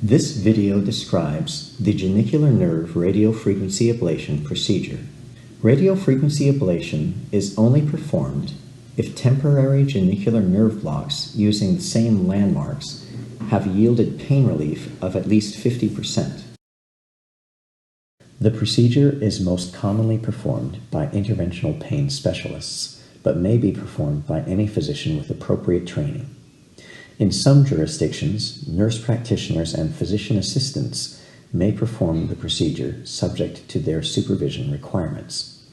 This video describes the genicular nerve radiofrequency ablation procedure. Radiofrequency ablation is only performed if temporary genicular nerve blocks using the same landmarks have yielded pain relief of at least 50%. The procedure is most commonly performed by interventional pain specialists, but may be performed by any physician with appropriate training. In some jurisdictions, nurse practitioners and physician assistants may perform the procedure subject to their supervision requirements.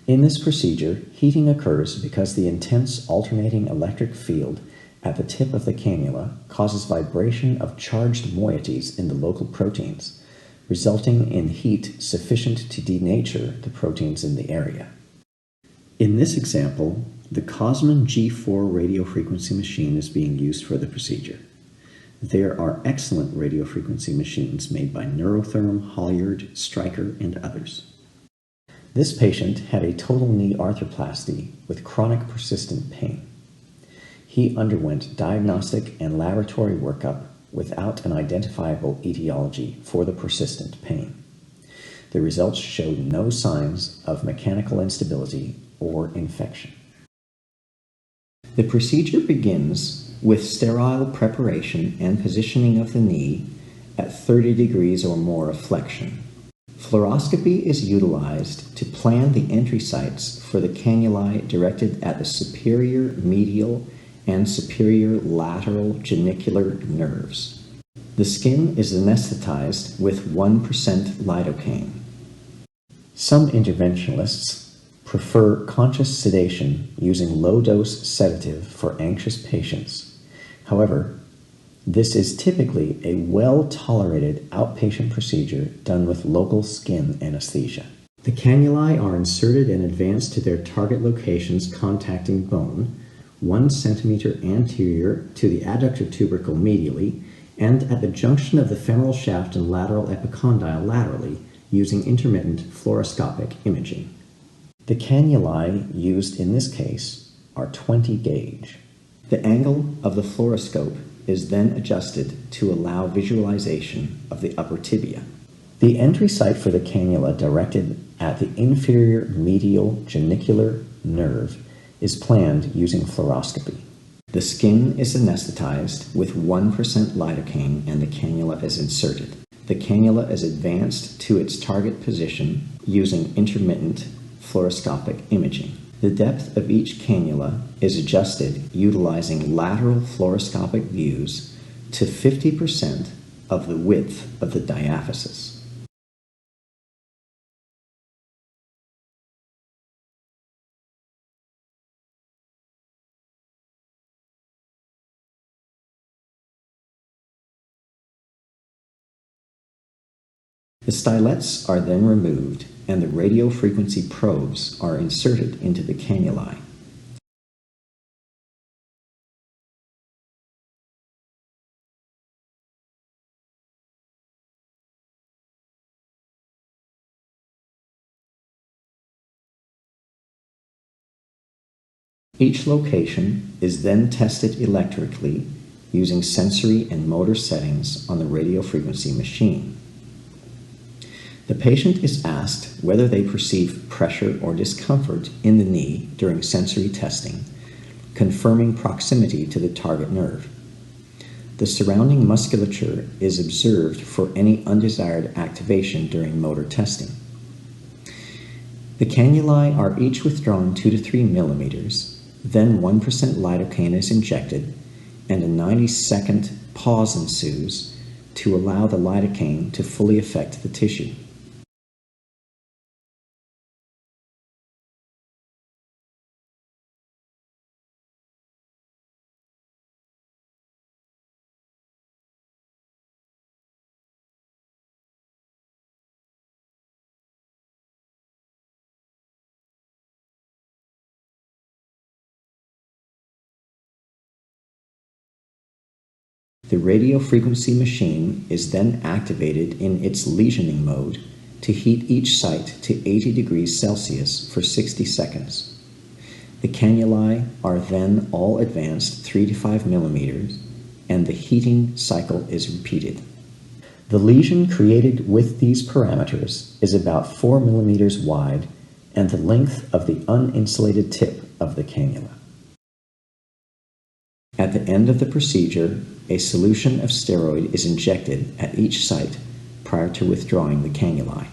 In this procedure, heating occurs because the intense alternating electric field at the tip of the cannula causes vibration of charged moieties in the local proteins, resulting in heat sufficient to denature the proteins in the area. In this example, the Cosman G4 radiofrequency machine is being used for the procedure. There are excellent radiofrequency machines made by Neurotherm, Hollyard, Stryker, and others. This patient had a total knee arthroplasty with chronic persistent pain. He underwent diagnostic and laboratory workup without an identifiable etiology for the persistent pain. The results showed no signs of mechanical instability or infection. The procedure begins with sterile preparation and positioning of the knee at 30 degrees or more of flexion. Fluoroscopy is utilized to plan the entry sites for the cannulae directed at the superior medial and superior lateral genicular nerves. The skin is anesthetized with 1% lidocaine. Some interventionalists prefer conscious sedation using low-dose sedative for anxious patients. However, this is typically a well-tolerated outpatient procedure done with local skin anesthesia. The cannulae are inserted and advanced to their target locations contacting bone, 1 centimeter anterior to the adductor tubercle medially, and at the junction of the femoral shaft and lateral epicondyle laterally using intermittent fluoroscopic imaging. The cannulae used in this case are 20 gauge. The angle of the fluoroscope is then adjusted to allow visualization of the upper tibia. The entry site for the cannula directed at the inferior medial genicular nerve is planned using fluoroscopy. The skin is anesthetized with 1% lidocaine and the cannula is inserted. The cannula is advanced to its target position using intermittent fluoroscopic imaging. The depth of each cannula is adjusted utilizing lateral fluoroscopic views to 50% of the width of the diaphysis. The stylets are then removed and the radiofrequency probes are inserted into the cannulae. Each location is then tested electrically using sensory and motor settings on the radiofrequency machine. The patient is asked whether they perceive pressure or discomfort in the knee during sensory testing, confirming proximity to the target nerve. The surrounding musculature is observed for any undesired activation during motor testing. The cannulae are each withdrawn 2 to 3 millimeters, then 1% lidocaine is injected, and a 90-second pause ensues to allow the lidocaine to fully affect the tissue. The radiofrequency machine is then activated in its lesioning mode to heat each site to 80 degrees Celsius for 60 seconds. The cannulae are then all advanced 3 to 5 millimeters and the heating cycle is repeated. The lesion created with these parameters is about 4 millimeters wide and the length of the uninsulated tip of the cannula. At the end of the procedure, a solution of steroid is injected at each site prior to withdrawing the cannulae.